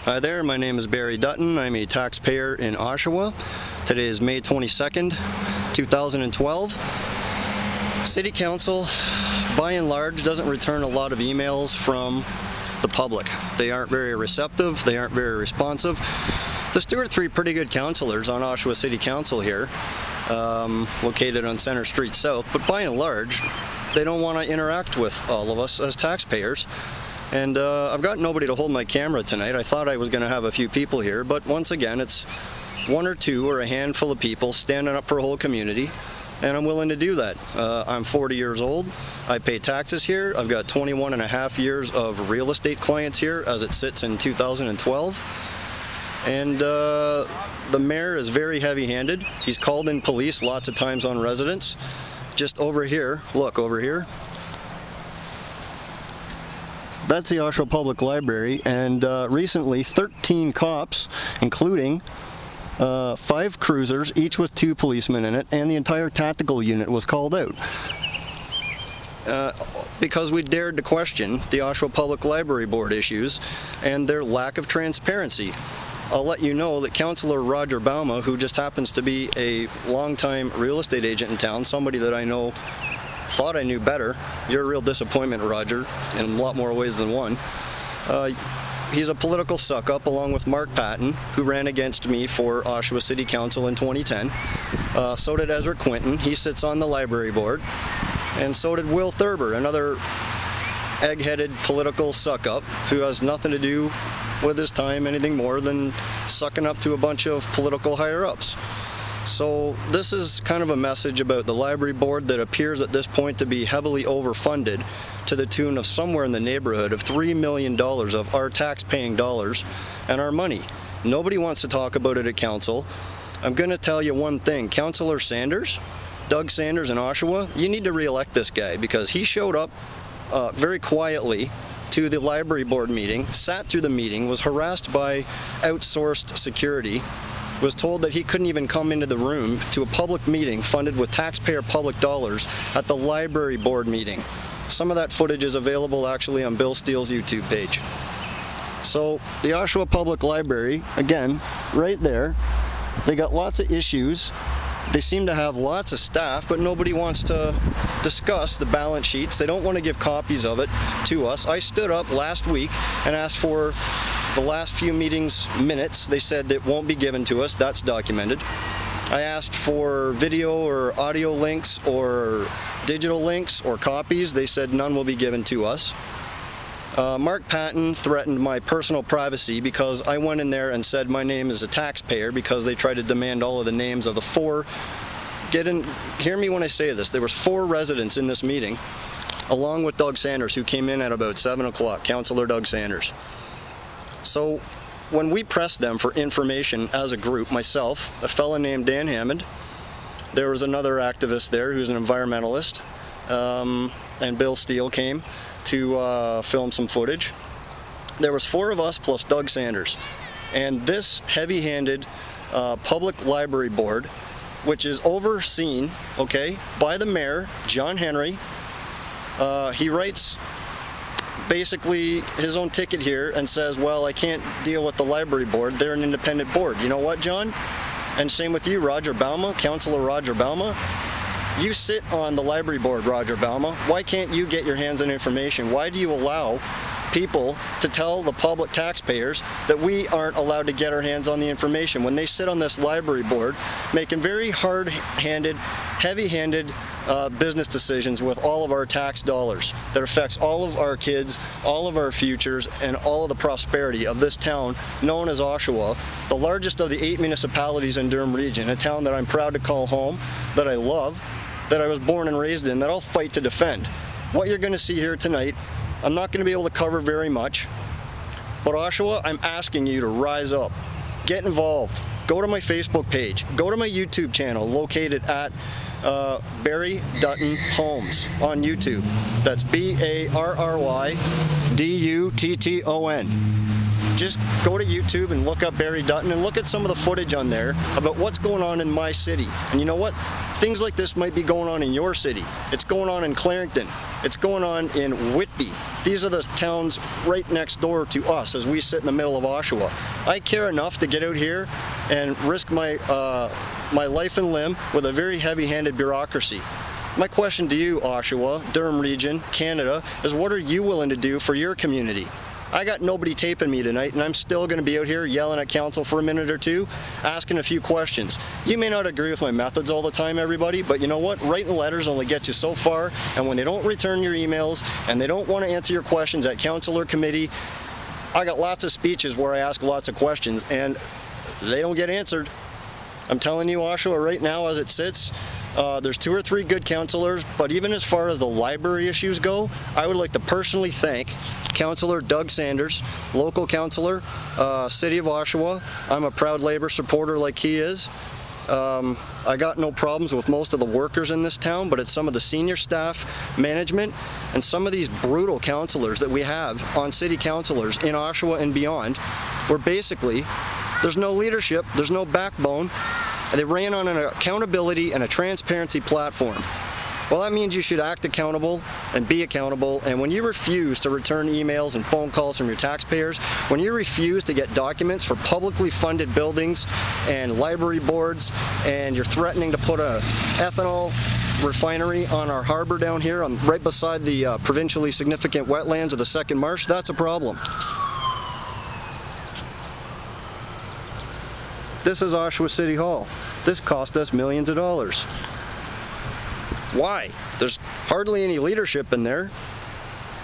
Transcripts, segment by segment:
Hi there, my name is Barry Dutton. I'm a taxpayer in Oshawa. Today is May 22nd, 2012. City Council, by and large, doesn't return a lot of emails from the public. They aren't very receptive, they aren't very responsive. There's 2 or 3 pretty good councillors on Oshawa City Council here, located on Centre Street South, but by and large, they don't want to interact with all of us as taxpayers. And I've got nobody to hold my camera tonight. I thought I was going to have a few people here, but once again, it's 1 or 2 or a handful of people standing up for a whole community, and I'm willing to do that. I'm 40 years old. I pay taxes here. I've got 21 and a half years of real estate clients here as it sits in 2012. And the mayor is very heavy-handed. He's called in police lots of times on residents. Just over here, look over here. That's the Oshawa Public Library, and recently 13 cops, including 5 cruisers, each with 2 policemen in it, and the entire tactical unit was called out. Because we dared to question the Oshawa Public Library Board issues and their lack of transparency. I'll let you know that Councillor Roger Bouma, who just happens to be a longtime real estate agent in town, somebody that I know thought I knew better. You're a real disappointment, Roger, in a lot more ways than one. He's a political suck-up along with Mark Patton, who ran against me for Oshawa City Council in 2010. So did Ezra Quinton. He sits on the library board. And so did Will Thurber, another egg-headed political suck-up who has nothing to do with his time anything more than sucking up to a bunch of political higher-ups. So this is kind of a message about the library board that appears at this point to be heavily overfunded to the tune of somewhere in the neighborhood of $3 million of our tax-paying dollars and our money. Nobody wants to talk about it at council. I'm going to tell you one thing. Councillor Sanders, Doug Sanders in Oshawa, you need to re-elect this guy because he showed up very quietly to the library board meeting, sat through the meeting, was harassed by outsourced security, was told that he couldn't even come into the room to a public meeting funded with taxpayer public dollars at the library board meeting. Some of that footage is available actually on Bill Steele's YouTube page. So the Oshawa Public Library, again, right there, they got lots of issues. They seem to have lots of staff, but nobody wants to discuss the balance sheets. They don't want to give copies of it to us. I stood up last week and asked for the last few meetings minutes. They said that won't be given to us. That's documented. I asked for video or audio links or digital links or copies. They said none will be given to us. Mark Patton threatened my personal privacy because I went in there and said my name is a taxpayer because they tried to demand all of the names of the 4. Hear me when I say this. There was 4 residents in this meeting, along with Doug Sanders, who came in at about 7 o'clock, Councillor Doug Sanders. So when we pressed them for information as a group, myself, a fellow named Dan Hammond, there was another activist there who's an environmentalist, and Bill Steele came to film some footage. There was 4 of us plus Doug Sanders. And this heavy-handed public library board, which is overseen, okay, by the mayor, John Henry, he writes basically his own ticket here and says, well, I can't deal with the library board. They're an independent board. You know what, John? And same with you, Roger Bouma, Councillor Roger Bouma. You sit on the library board, Roger Bouma. Why can't you get your hands on information? Why do you allow people to tell the public taxpayers that we aren't allowed to get our hands on the information when they sit on this library board making very hard-handed, heavy-handed business decisions with all of our tax dollars that affects all of our kids, all of our futures, and all of the prosperity of this town known as Oshawa, the largest of the 8 municipalities in Durham Region, a town that I'm proud to call home, that I love, that I was born and raised in, that I'll fight to defend. What you're going to see here tonight, I'm not going to be able to cover very much, but Oshawa, I'm asking you to rise up, get involved, go to my Facebook page, go to my YouTube channel located at Barry Dutton Homes on YouTube. That's Barrydutton. just go to YouTube and look up Barry Dutton and look at some of the footage on there about what's going on in my city. And you know what? Things like this might be going on in your city. It's going on in Clarington. It's going on in Whitby. These are the towns right next door to us as we sit in the middle of Oshawa. I care enough to get out here and risk my life and limb with a very heavy-handed bureaucracy. My question to you, Oshawa, Durham Region, Canada, is what are you willing to do for your community? I got nobody taping me tonight, and I'm still going to be out here yelling at council for a minute or two, asking a few questions. You may not agree with my methods all the time, everybody, but you know what? Writing letters only gets you so far, and when they don't return your emails and they don't want to answer your questions at council or committee, I got lots of speeches where I ask lots of questions, and they don't get answered. I'm telling you, Oshawa, right now as it sits, there's 2 or 3 good councillors, but even as far as the library issues go, I would like to personally thank Councillor Doug Sanders, local councillor, City of Oshawa. I'm a proud Labour supporter like he is. I got no problems with most of the workers in this town, but it's some of the senior staff, management, and some of these brutal councillors that we have on city councillors in Oshawa and beyond, where basically there's no leadership, there's no backbone, and they ran on an accountability and a transparency platform. Well, that means you should act accountable and be accountable, and when you refuse to return emails and phone calls from your taxpayers, when you refuse to get documents for publicly funded buildings and library boards, and you're threatening to put a ethanol refinery on our harbor down here right beside the provincially significant wetlands of the Second Marsh, that's a problem. This is Oshawa City Hall. This cost us millions of dollars. Why? There's hardly any leadership in there.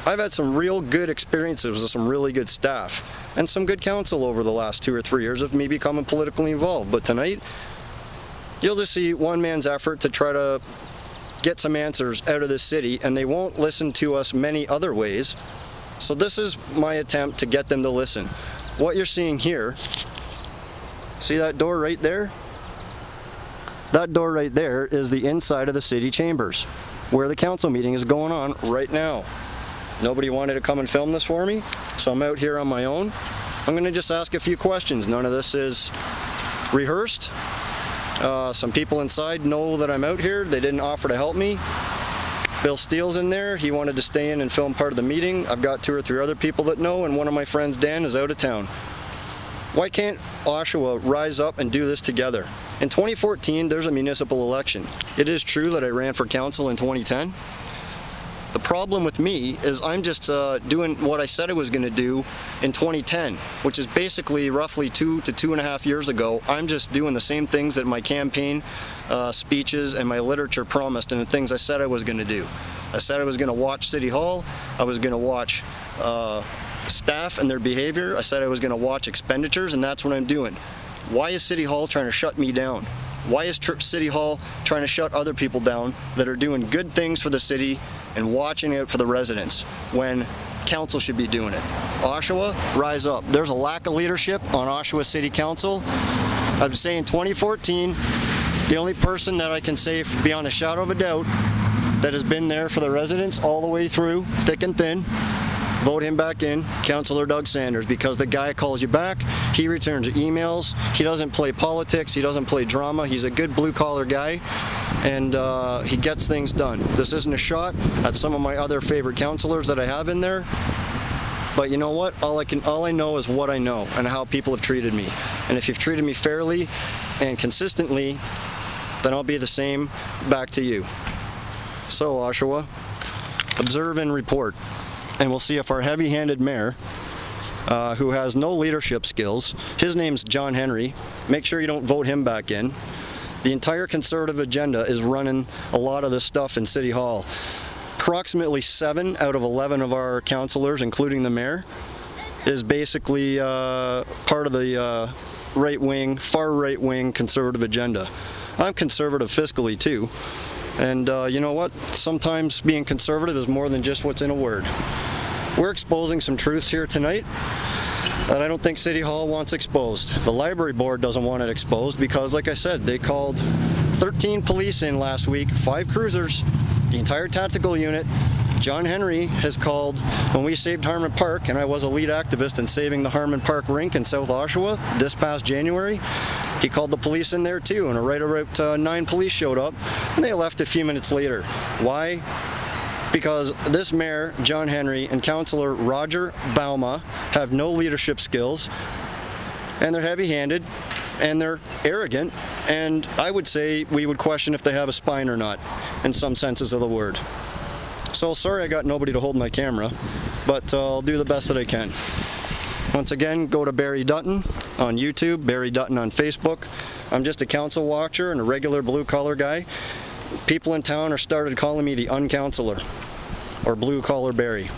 I've had some real good experiences with some really good staff and some good counsel over the last 2 or 3 years of me becoming politically involved. But tonight, you'll just see one man's effort to try to get some answers out of this city, and they won't listen to us many other ways. So this is my attempt to get them to listen. What you're seeing here, see that door right there? That door right there is the inside of the city chambers, where the council meeting is going on right now. Nobody wanted to come and film this for me, so I'm out here on my own. I'm going to just ask a few questions. None of this is rehearsed. Some people inside know that I'm out here. They didn't offer to help me. Bill Steele's in there. He wanted to stay in and film part of the meeting. I've got 2 or 3 other people that know, and one of my friends, Dan, is out of town. Why can't Oshawa rise up and do this together? In 2014, there's a municipal election. It is true that I ran for council in 2010. The problem with me is I'm just doing what I said I was going to do in 2010, which is basically roughly 2 to 2.5 years ago. I'm just doing the same things that my campaign speeches and my literature promised, and the things I said I was going to do. I said I was going to watch City Hall. I was going to watch staff and their behavior. I said I was going to watch expenditures, and that's what I'm doing. Why is City Hall trying to shut me down? Why is City Hall trying to shut other people down that are doing good things for the city and watching out for the residents when council should be doing it? Oshawa, rise up. There's a lack of leadership on Oshawa City Council. I'm saying 2014, the only person that I can say beyond a shadow of a doubt that has been there for the residents all the way through, thick and thin, vote him back in, Councillor Doug Sanders, because the guy calls you back, he returns emails, he doesn't play politics, he doesn't play drama, he's a good blue-collar guy, and he gets things done. This isn't a shot at some of my other favorite councillors that I have in there, but you know what? All I know is what I know and how people have treated me. And if you've treated me fairly and consistently, then I'll be the same back to you. So, Oshawa, observe and report. And we'll see if our heavy-handed mayor, who has no leadership skills, his name's John Henry, make sure you don't vote him back in. The entire Conservative agenda is running a lot of this stuff in City Hall. Approximately 7 out of 11 of our councillors, including the mayor, is basically part of the far right-wing Conservative agenda. I'm conservative fiscally too. And you know what? Sometimes being conservative is more than just what's in a word. We're exposing some truths here tonight that I don't think City Hall wants exposed. The library board doesn't want it exposed because, like I said, they called 13 police in last week, 5 cruisers, the entire tactical unit, John Henry has called, when we saved Harmon Park, and I was a lead activist in saving the Harmon Park rink in South Oshawa this past January, he called the police in there too, and right about 9 police showed up, and they left a few minutes later. Why? Because this mayor, John Henry, and Councillor Roger Bouma have no leadership skills, and they're heavy-handed, and they're arrogant, and I would say we would question if they have a spine or not, in some senses of the word. So sorry I got nobody to hold my camera, but I'll do the best that I can. Once again, go to Barry Dutton on YouTube, Barry Dutton on Facebook. I'm just a council watcher and a regular blue-collar guy. People in town are started calling me the UnCouncillor, or Blue-Collar Barry.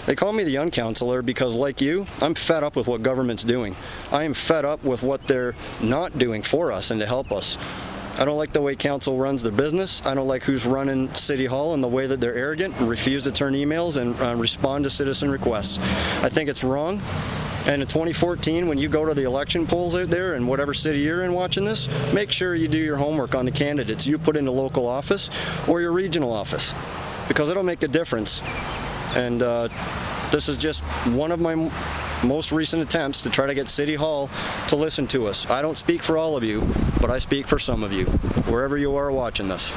They call me the UnCouncillor because, like you, I'm fed up with what government's doing. I am fed up with what they're not doing for us and to help us. I don't like the way council runs their business. I don't like who's running City Hall and the way that they're arrogant and refuse to turn emails and respond to citizen requests. I think it's wrong. And in 2014, when you go to the election polls out there in whatever city you're in watching this, make sure you do your homework on the candidates you put into local office or your regional office, because it'll make a difference. And this is just one of my most recent attempts to try to get City Hall to listen to us. I don't speak for all of you, but I speak for some of you, wherever you are watching this.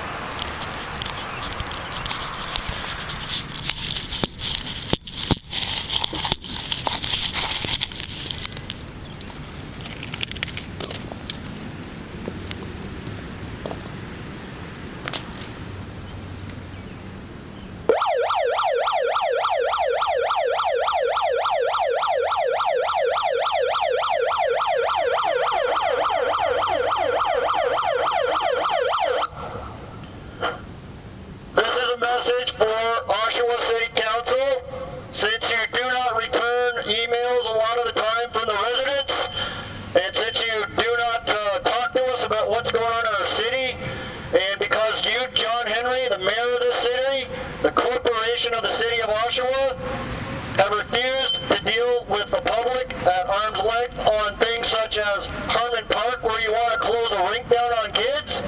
Message for Oshawa City Council. Since you do not return emails a lot of the time from the residents, and since you do not talk to us about what's going on in our city, and because you, John Henry, the mayor of this city, the corporation of the city of Oshawa, have refused to deal with the public at arm's length on things such as Harmon Park, where you want to close a rink down on kids,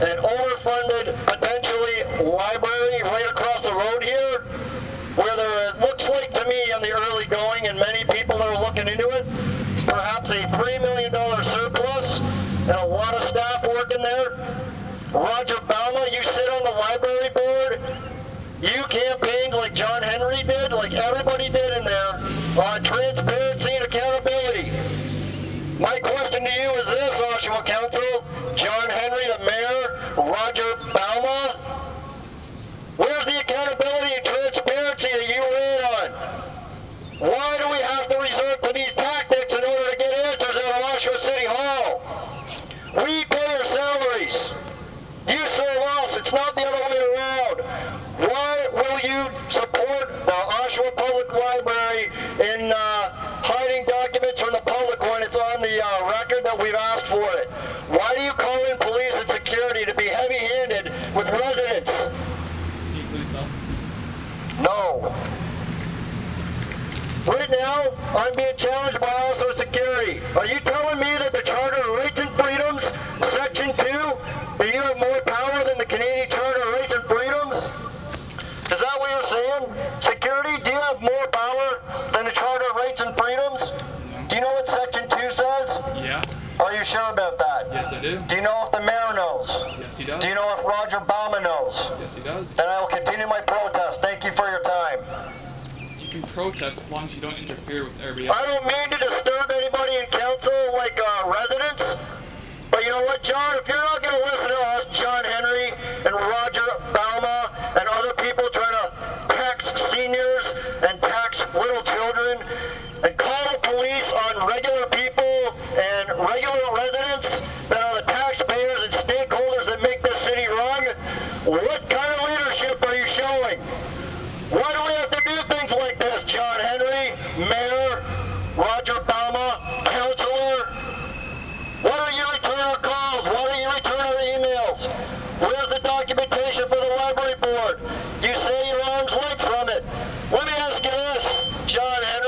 an overfunded, potentially, library right across the road here, where there looks like to me on the early going, and many people that are looking into it, perhaps a $3 million surplus and a lot of staff working there. Roger Bouma, you sit on the library board. You campaigned like John Henry did, like everybody did in there, on transparency and accountability. My question to you is this, Oshawa Council, John Henry, the mayor, Roger Bouma, where's the accountability and transparency that you ran on? Why do we have to resort to these tactics in order to get answers out of Oshawa City Hall? We pay your salaries. You serve us. It's not the other way around. Why will you support the Oshawa Public Library in hiding documents from the public when it's on the record that we've asked for it? Why do you call in police and security to be heavy-handed with residents? Can you please stop? No. Right now, I'm being challenged by also security. Are you telling me that the Charter of Rights and Freedoms, Section 2, that you have more power than the Canadian Charter of Rights and Freedoms? Is that what you're saying? Security, do you have more power than the Charter of Rights and Freedoms? No. Do you know what Section 2 says? Yeah. Are you sure about that? Yes, I do. Do you know if the mayor knows? Yes, he does. Do you know if Roger Bouma knows? Yes, he does. Then I will continue my protest. Thank you for your time. You can protest as long as you don't interfere with everybody else. I don't mean to disturb anybody in council, like residents, but you know what, John? If you're not going to listen to us, John Henry and Roger Bouma and other people trying to tax seniors and tax little children and call the police on regular people and regular residents that are the taxpayers and stakeholders that make this city run, what kind of leadership are you showing? Why do we have to do things like this, John Henry, Mayor, Roger Bouma, Councillor? Why don't you return our calls? Why don't you return our emails? Where's the documentation for the library board? You say you're arm's length from it. Let me ask you this, John Henry.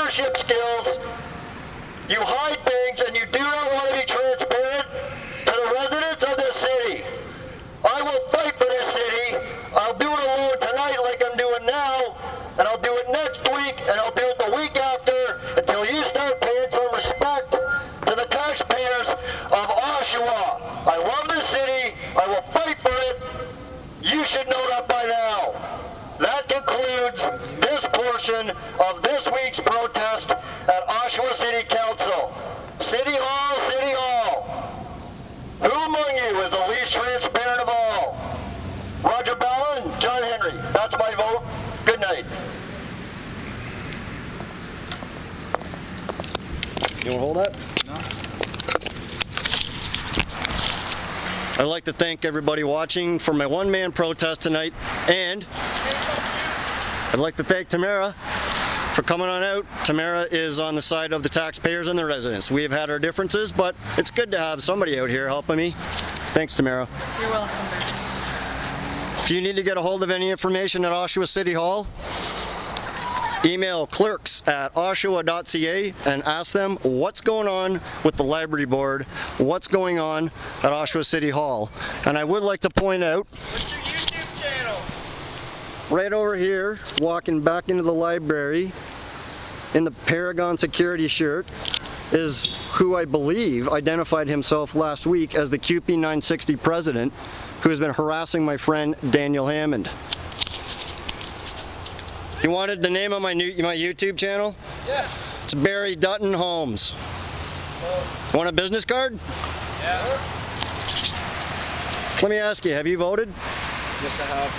leadership skills. You hide things and you do not want to be transparent to the residents of this city. I will fight for this city. I'll do it alone tonight like I'm doing now, and I'll do it next week, and I'll do it the week after until you start paying some respect to the taxpayers of Oshawa. I love this city. I will fight for it. You should know that by now. That concludes this portion of this week's protest at Oshawa City Council. City Hall, City Hall. Who among you is the least transparent of all? Roger Bouma and John Henry. That's my vote. Good night. You want to hold that? No. I'd like to thank everybody watching for my one-man protest tonight, and I'd like to thank Tamara for coming on out. Tamara is on the side of the taxpayers and the residents. We have had our differences, but it's good to have somebody out here helping me. Thanks, Tamara. You're welcome, Bert. If you need to get a hold of any information at Oshawa City Hall, email clerks@oshawa.ca and ask them what's going on with the library board, what's going on at Oshawa City Hall. And I would like to point out, What's your YouTube channel? right over here, walking back into the library in the Paragon security shirt, is who I believe identified himself last week as the QP 960 president, who has been harassing my friend Daniel Hammond. You wanted the name of my YouTube channel? Yeah. It's Barry Dutton Homes. Want a business card? Yeah. Let me ask you, have you voted? Yes, I have.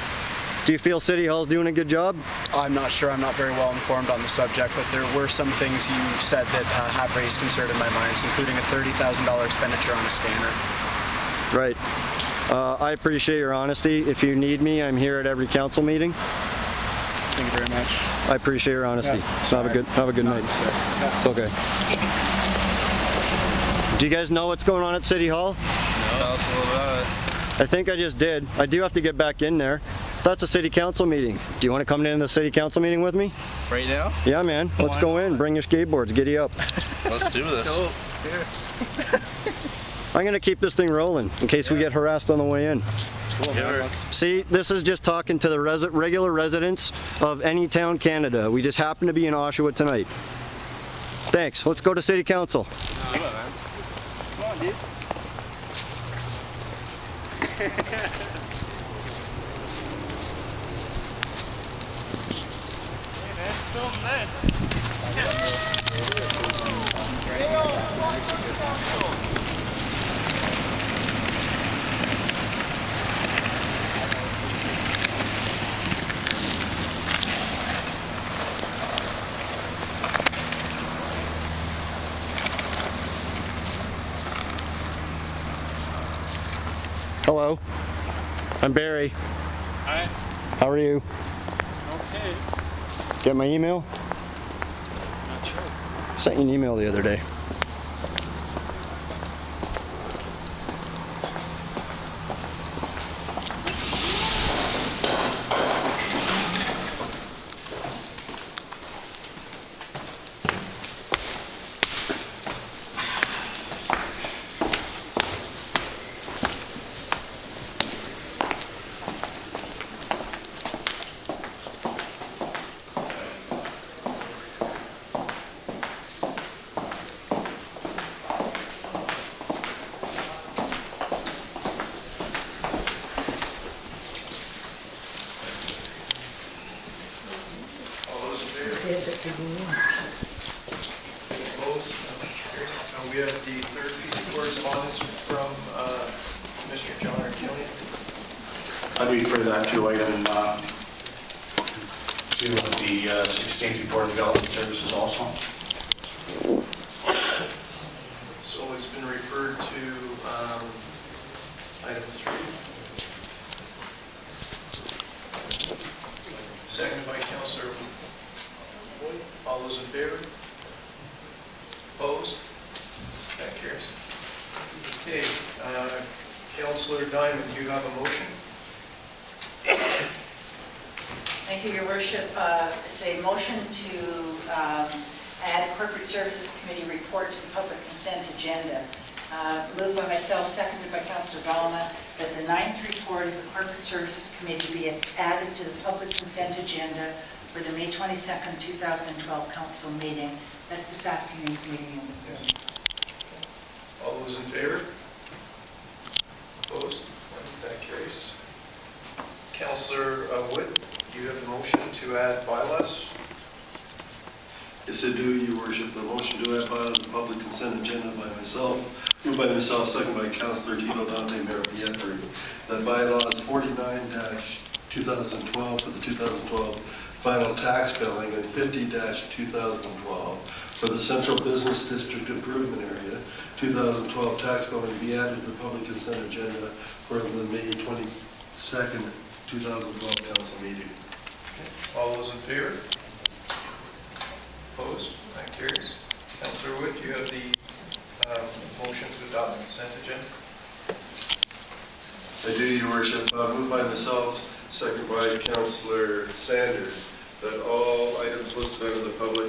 Do you feel City Hall's doing a good job? I'm not sure. I'm not very well informed on the subject, but there were some things you said that have raised concern in my mind, including a $30,000 expenditure on a scanner. Right. I appreciate your honesty. If you need me, I'm here at every council meeting. Thank you very much. I appreciate your honesty. Yeah, Have a good night. It's okay. Do you guys know what's going on at City Hall? No. Tell us a little about it. I think I just did. I do have to get back in there. That's a city council meeting. Do you want to come in the city council meeting with me? Right now? Yeah, man. Let's go in. Bring your skateboards. Giddy up. Let's do this. Cool. I'm going to keep this thing rolling in case we get harassed on the way in. Cool, man. See, this is just talking to the regular residents of any town Canada. We just happen to be in Oshawa tonight. Thanks. Let's go to city council. Come on, man. Come on, dude. Hey, man. Film that. Hello. I'm Barry. Hi. How are you? Okay. Get my email? Not sure. Sent you an email the other day. Opposed? We have the third piece of correspondence from Mr. John R. Killian. I'd refer that to item to the 16th Report of Development Services also. So it's been referred to item 3. Seconded by Councillor Boyd. All those in favor? Opposed? That carries. Okay, Councillor Diamond, you have a motion? Thank you, Your Worship. It's a motion to add Corporate Services Committee report to the public consent agenda. Moved by myself, seconded by Councillor Bouma, that the 9th report of the Corporate Services Committee be added to the public consent agenda for the May 22nd, 2012 council meeting. That's this afternoon's meeting. Yes. All those in favor? Opposed? That carries. Councillor Wood, you have the motion to add bylaws. Yes, I do, Your Worship. The motion to add bylaws to the public consent agenda moved by myself, second by Councillor Tito Dante, Mayor Pietri, that bylaws 49-2012 for the 2012 final tax billing and 50-2012 for the Central Business District Improvement Area 2012 tax billing be added to the public consent agenda for the May 22nd, 2012 council meeting. All those in favor? Opposed? That carries. Councillor Wood, you have the motion to adopt the consent agenda. I do, Your Worship. Moved by myself, second by Councillor Sanders, that all items listed under the public